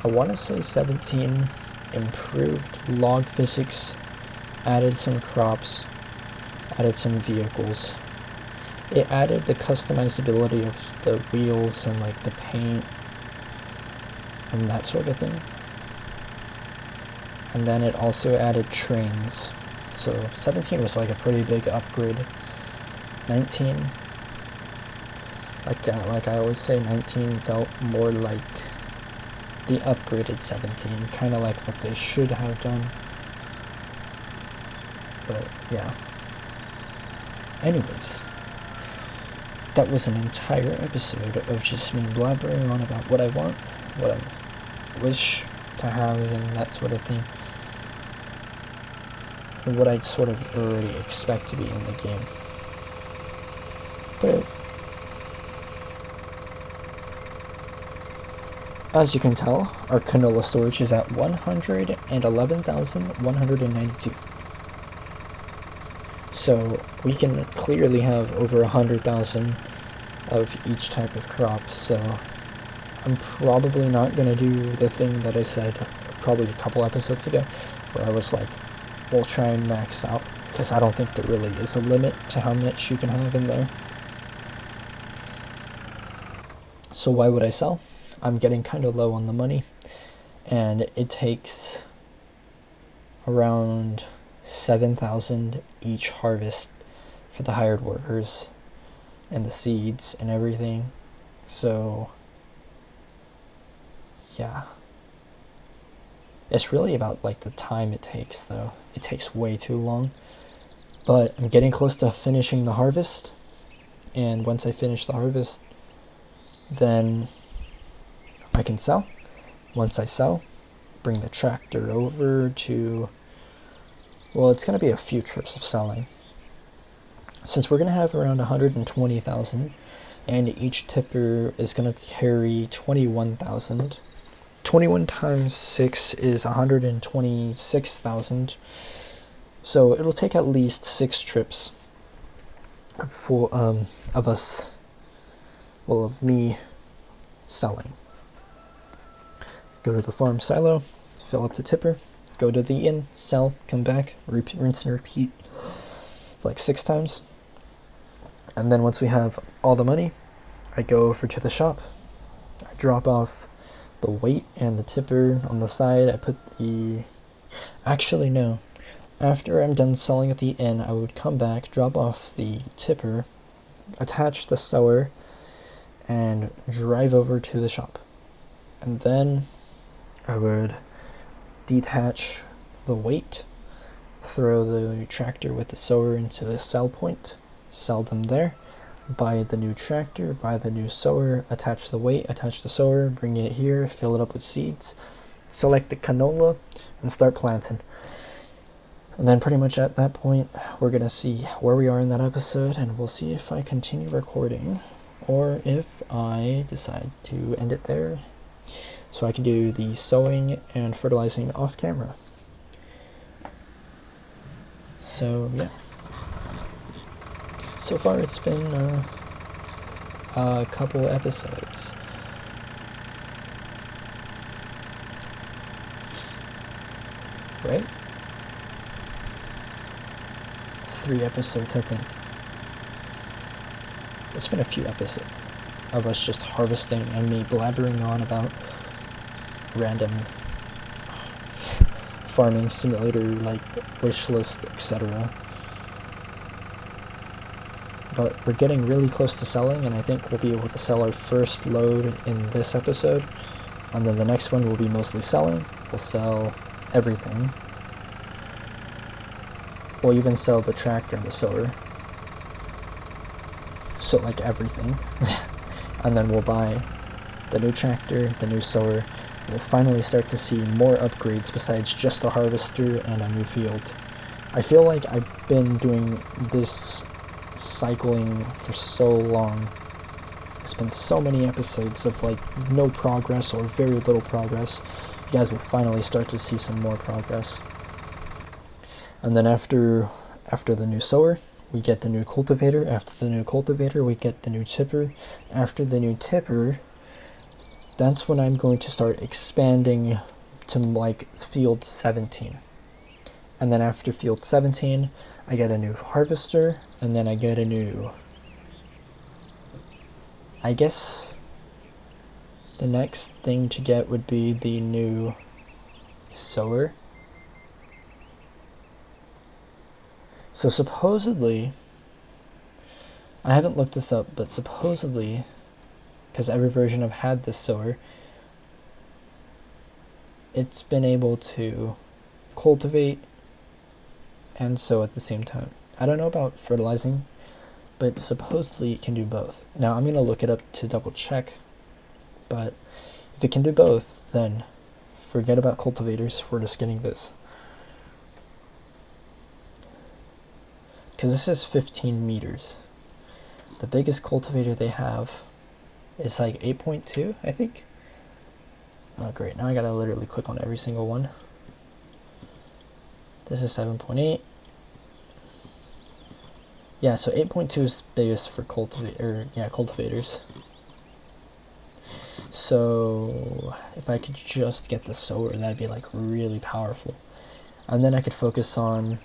I want to say 17 improved log physics, added some crops, added some vehicles. It added the customizability of the wheels and like the paint and that sort of thing. And then it also added trains. So 17 was like a pretty big upgrade. 19, like I always say, 19 felt more like the upgraded 17, kind of like what they should have done. But yeah. Anyways, that was an entire episode of just me blabbering on about what I want, what I wish to have, and that sort of thing, and what I sort of already expect to be in the game. But as you can tell, our canola storage is at 111,192. So we can clearly have over 100,000 of each type of crop. So I'm probably not going to do the thing that I said probably a couple episodes ago, where I was like, we'll try and max out, because I don't think there really is a limit to how much you can have in there. So why would I sell? I'm getting kind of low on the money, and it takes around 7,000 each harvest for the hired workers and the seeds and everything. So yeah, it's really about like the time it takes, though. It takes way too long, but I'm getting close to finishing the harvest, and once I finish the harvest, then I can sell. Once I sell, bring the tractor over to, well, it's going to be a few trips of selling. Since we're going to have around 120,000, and each tipper is going to carry 21,000. 21 times 6 is 126,000. So it'll take at least 6 trips for of us, well, of me selling. Go to the farm silo, fill up the tipper, go to the inn, sell, come back, rinse and repeat like 6 times. And then once we have all the money, I go over to the shop, I drop off the weight and the tipper on the side. I put the, actually no, after I'm done selling at the inn, I would come back, drop off the tipper, attach the sower, and drive over to the shop. And then I would detach the weight, throw the tractor with the sower into the sell point, sell them there, buy the new tractor, buy the new sower, attach the weight, attach the sower, bring it here, fill it up with seeds, select the canola, and start planting. And then pretty much at that point, we're going to see where we are in that episode, and we'll see if I continue recording or if I decide to end it there, so I can do the sowing and fertilizing off camera. So yeah, so far it's been a couple episodes. Right? 3 episodes, I think. It's been a few episodes of us just harvesting and me blabbering on about random farming simulator like wish list, etc. But we're getting really close to selling, and I think we'll be able to sell our first load in this episode, and then the next one will be mostly selling. We'll sell everything. We'll even sell the tractor and the sower, so like everything. And then we'll buy the new tractor, the new sower. We'll finally start to see more upgrades besides just a harvester and a new field. I feel like I've been doing this cycling for so long. There's been so many episodes of like no progress or very little progress. You guys will finally start to see some more progress. And then after the new sower, we get the new cultivator. After the new cultivator, we get the new tipper. After the new tipper, that's when I'm going to start expanding to like field 17. And then after field 17, I get a new harvester, and then I get a new, I guess the next thing to get would be the new sower. So supposedly, I haven't looked this up, but supposedly, because every version I've had this sower, it's been able to cultivate and sow at the same time. I don't know about fertilizing, but supposedly it can do both. Now I'm going to look it up to double check, but if it can do both, then forget about cultivators, we're just getting this. Because this is 15 meters. The biggest cultivator they have is like 8.2, I think. Oh great, now I gotta literally click on every single one. This is 7.8. Yeah, so 8.2 is biggest for cultivators. So if I could just get the sower, that'd be like really powerful. And then I could focus on,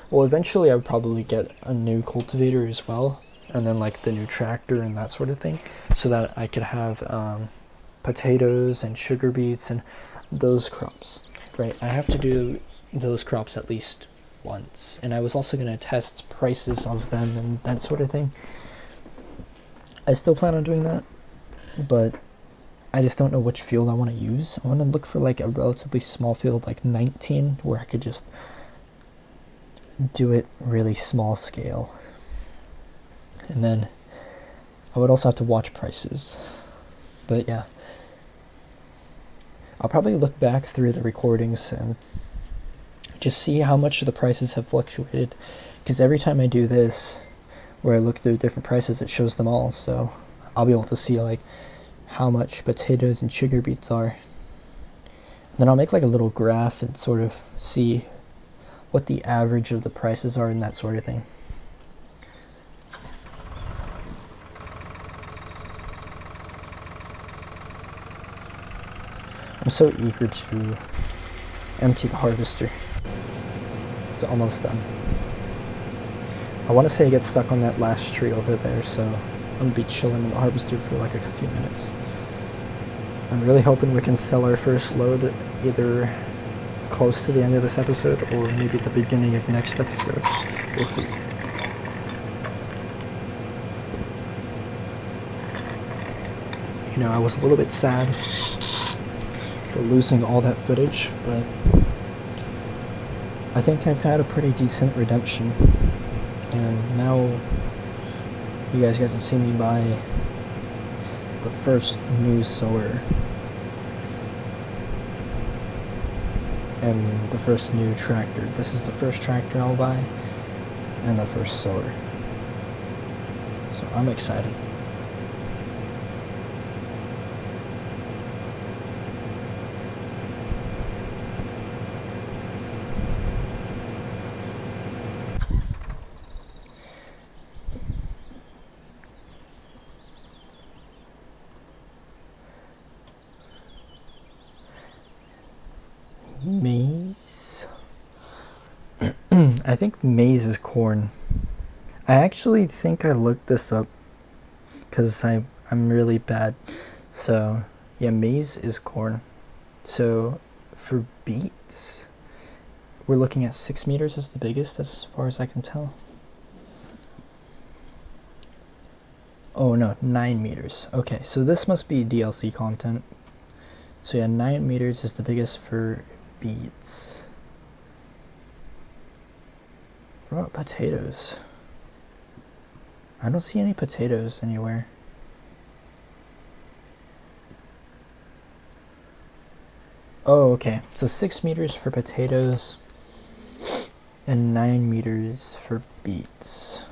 well, eventually I would probably get a new cultivator as well, and then like the new tractor and that sort of thing, so that I could have potatoes and sugar beets and those crops, right? I have to do those crops at least once, and I was also going to test prices of them and that sort of thing. I still plan on doing that, but I just don't know which field I want to use. I want to look for like a relatively small field, like 19, where I could just do it really small scale. And then I would also have to watch prices. But yeah, I'll probably look back through the recordings and just see how much the prices have fluctuated, because every time I do this, where I look through different prices, it shows them all, so I'll be able to see like how much potatoes and sugar beets are. And then I'll make like a little graph and sort of see what the average of the prices are and that sort of thing. I'm so eager to empty the harvester. It's almost done. I want to say I get stuck on that last tree over there, so I'm going to be chilling in the harvester for like a few minutes. I'm really hoping we can sell our first load either close to the end of this episode or maybe at the beginning of next episode. We'll see. You know, I was a little bit sad for losing all that footage, but I think I've had a pretty decent redemption, and now you guys get to see me buy the first new sower and the first new tractor. This is the first tractor I'll buy and the first sower, so I'm excited. Maize? I think maize is corn. I actually think I looked this up because I'm really bad. So yeah, maize is corn. So for beets, we're looking at 6 meters as the biggest, as far as I can tell. Oh no, 9 meters. Okay, so this must be DLC content. So yeah, 9 meters is the biggest for beets. What about potatoes? I don't see any potatoes anywhere. Oh, okay. So 6 meters for potatoes and 9 meters for beets.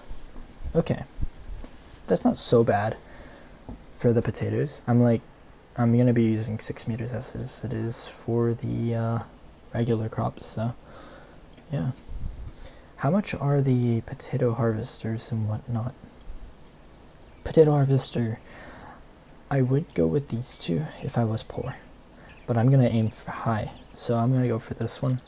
Okay. That's not so bad for the potatoes. I'm going to be using 6 meters as it is for the regular crops, so yeah. How much are the potato harvesters and whatnot? Potato harvester, I would go with these two if I was poor, but I'm gonna aim for high, so I'm gonna go for this one.